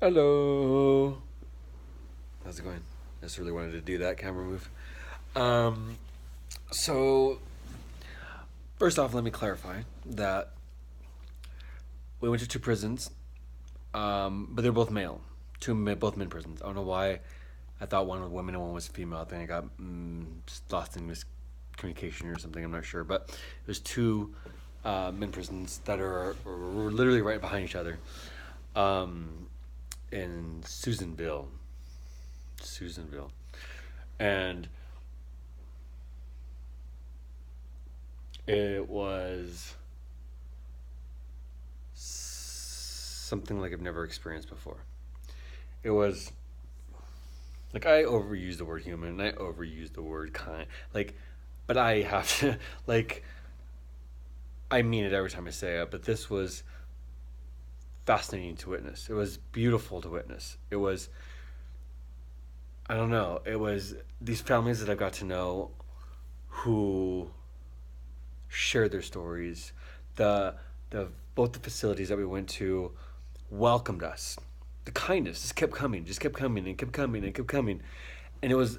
Hello. How's it going? I just really wanted to do that camera move. Um, so first off, let me clarify that we went to two prisons, but they're both male, both men prisons. I don't know why. I thought one was women and one was female. I think I got just lost in miscommunication or something. I'm not sure, but there's two men prisons that are literally right behind each other, in Susanville, and it was something like I've never experienced before. It was like I overuse the word human, and I overuse the word kind, like, but I have to like I mean it every time I say it. But this was fascinating to witness. It was beautiful to witness. It was, I don't know. It was these families that I've got to know who shared their stories. The the both the facilities that we went to welcomed us. The kindness just kept coming and kept coming and kept coming, and it was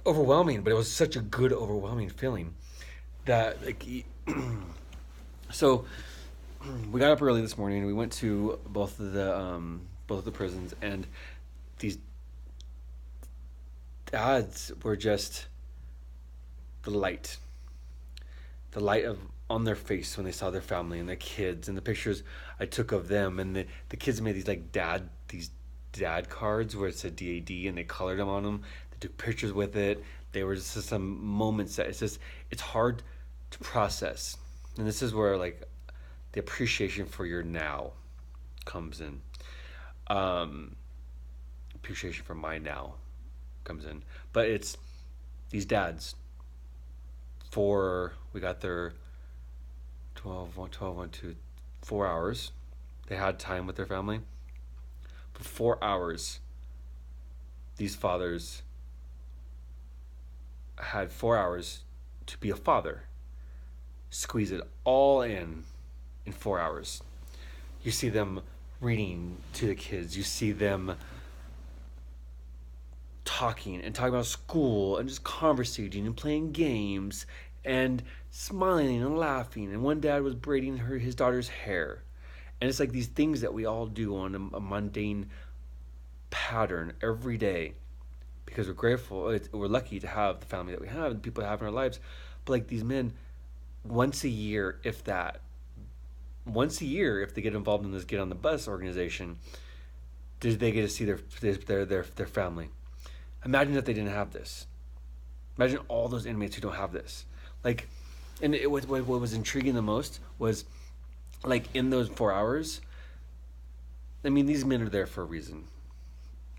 overwhelming. But it was such a good, overwhelming feeling that like. So we got up early this morning and we went to both of the prisons, and these dads were just the light the light of on their face when they saw their family and their kids, and the pictures I took of them, and the kids made these dad cards where it said DAD, and they colored them on them. They took pictures with it. They were just some moments that it's hard to process, and this is where like the appreciation for your now comes in. Um, Appreciation for my now comes in, but it's these dads. We got there 12, 1, 2, 4 hours. They had time with their family. For 4 hours, these fathers had 4 hours to be a father. Squeeze it all in 4 hours. You see them reading to the kids. You see them talking about school and just conversating and playing games and smiling and laughing. And one dad was braiding his daughter's hair. And it's like these things that we all do on a mundane pattern every day because we're grateful. We're lucky to have the family that we have and the people that have in our lives. But like these men, once a year, if that, once a year, if they get involved in this Get on the Bus organization, do they get to see their family? Imagine if they didn't have this. Imagine all those inmates who don't have this. Like, and what was intriguing the most was, like, in those 4 hours, I mean, these men are there for a reason,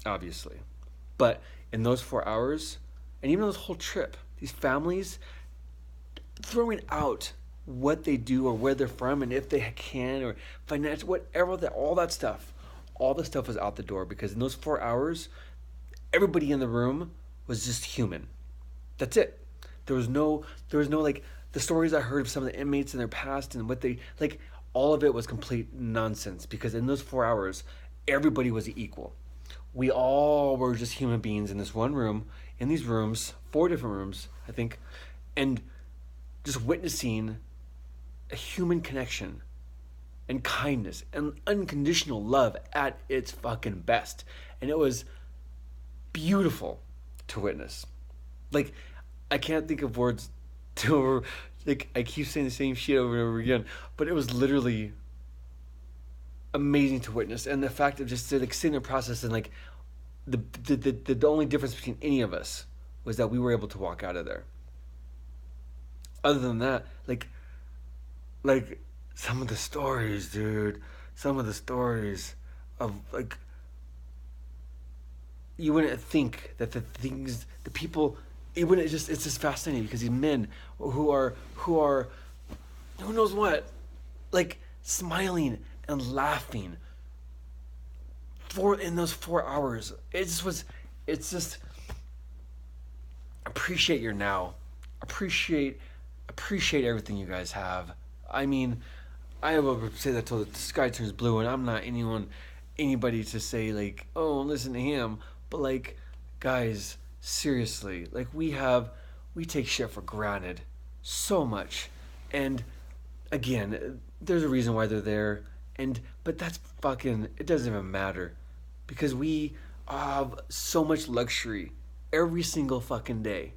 obviously. But in those 4 hours, and even this whole trip, these families throwing out what they do or where they're from and if they can or financial, whatever, all that stuff, all the stuff was out the door because in those 4 hours, everybody in the room was just human. That's it. There was no like the stories I heard of some of the inmates in their past and what they like. All of it was complete nonsense because in those 4 hours, everybody was equal. We all were just human beings in this one room, in these rooms, 4 different rooms, I think, and just witnessing a human connection and kindness and unconditional love at its fucking best. And it was beautiful to witness. Like, I can't think of words to, like, I keep saying the same shit over and over again, but it was literally amazing to witness. And the fact of just like sitting in the process and like the only difference between any of us was that we were able to walk out of there. Other than that, like some of the stories, dude, some of the stories of like you wouldn't think that the people, it's just fascinating because these men who knows what, like smiling and laughing in those 4 hours. It's just appreciate your now, appreciate everything you guys have. I mean, I will say that till the sky turns blue, and I'm not anyone anybody to say like, oh, listen to him, but like, guys, seriously, like we take shit for granted so much, and again, there's a reason why they're there, and but that's fucking, it doesn't even matter, because we have so much luxury every single fucking day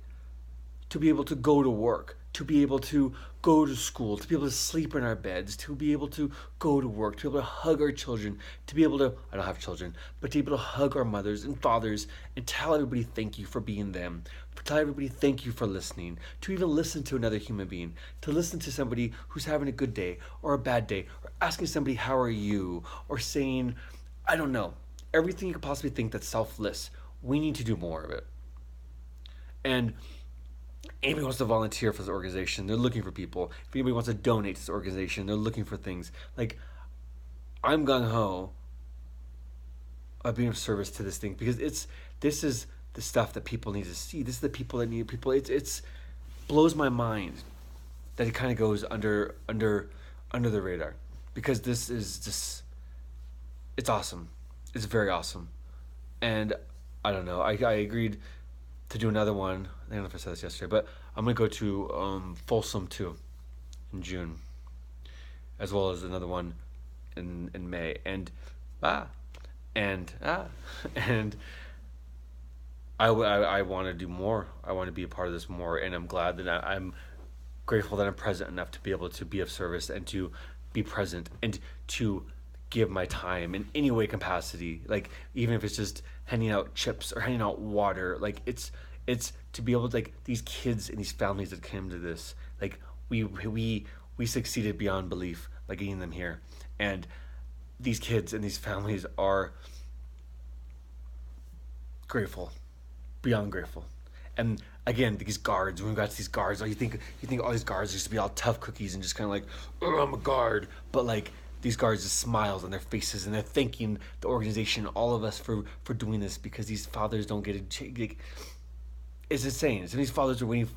to be able to go to work, to be able to go to school, to be able to sleep in our beds, to be able to go to work, to be able to hug our children, to be able to, I don't have children, but to be able to hug our mothers and fathers and tell everybody thank you for being them, tell everybody thank you for listening, to even listen to another human being, to listen to somebody who's having a good day or a bad day, or asking somebody, how are you? Or saying, I don't know, everything you could possibly think that's selfless. We need to do more of it. And anybody wants to volunteer for this organization, they're looking for people. If anybody wants to donate to this organization, they're looking for things. Like, I'm gung-ho of being of service to this thing, because this is the stuff that people need to see. This is the people that need people. It's blows my mind that it kind of goes under the radar, because this is just, it's awesome. It's very awesome. And I don't know. I agreed to do another one. I don't know if I said this yesterday, but I'm gonna go to Folsom too in June, as well as another one in May, and and I want to do more. I want to be a part of this more, and I'm glad that I'm grateful that I'm present enough to be able to be of service and to be present and to give my time in any way capacity, like even if it's just handing out chips or handing out water. Like it's to be able to, like, these kids and these families that came to this, like we succeeded beyond belief by getting them here, and these kids and these families are grateful, beyond grateful. And again, these guards, when we got to these guards, you think all these guards used to be all tough cookies and just kind of like, oh, I'm a guard, but like these guards just smiles on their faces, and they're thanking the organization, all of us, for doing this, because these fathers don't get like, it's insane. So these fathers are waiting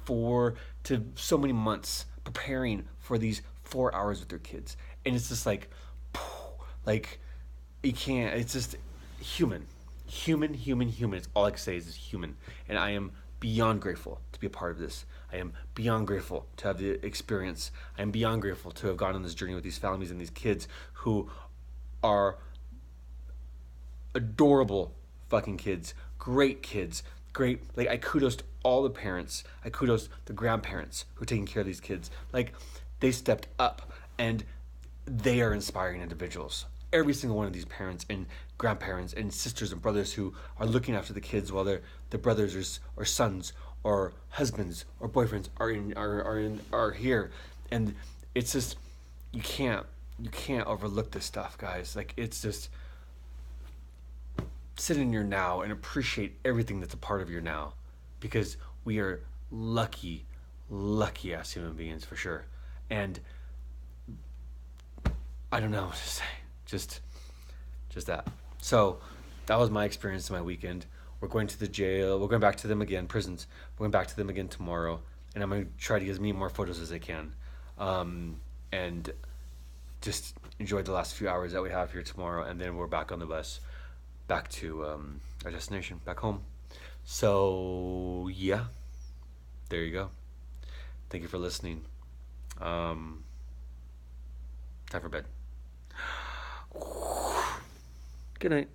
to so many months preparing for these 4 hours with their kids, and it's just like you can't. It's just human. It's all I can say is human, and I am beyond grateful to be a part of this. I am beyond grateful to have the experience. I am beyond grateful to have gone on this journey with these families and these kids who are adorable fucking kids, great, like, I kudos to all the parents, I kudos the grandparents who are taking care of these kids. Like, they stepped up, and they are inspiring individuals. Every single one of these parents and grandparents and sisters and brothers who are looking after the kids while their brothers or sons or husbands or boyfriends are here, and it's just, you can't overlook this stuff, guys. Like, it's just, sit in your now and appreciate everything that's a part of your now, because we are lucky ass human beings, for sure. And I don't know what to say. Just that. So that was my experience in my weekend. We're going to the jail. We're going back to them again, prisons. We're going back to them again tomorrow, and I'm going to try to get as many more photos as I can, and just enjoy the last few hours that we have here tomorrow, and then we're back on the bus, back to our destination, back home. So yeah, there you go. Thank you for listening. Time for bed. Good night.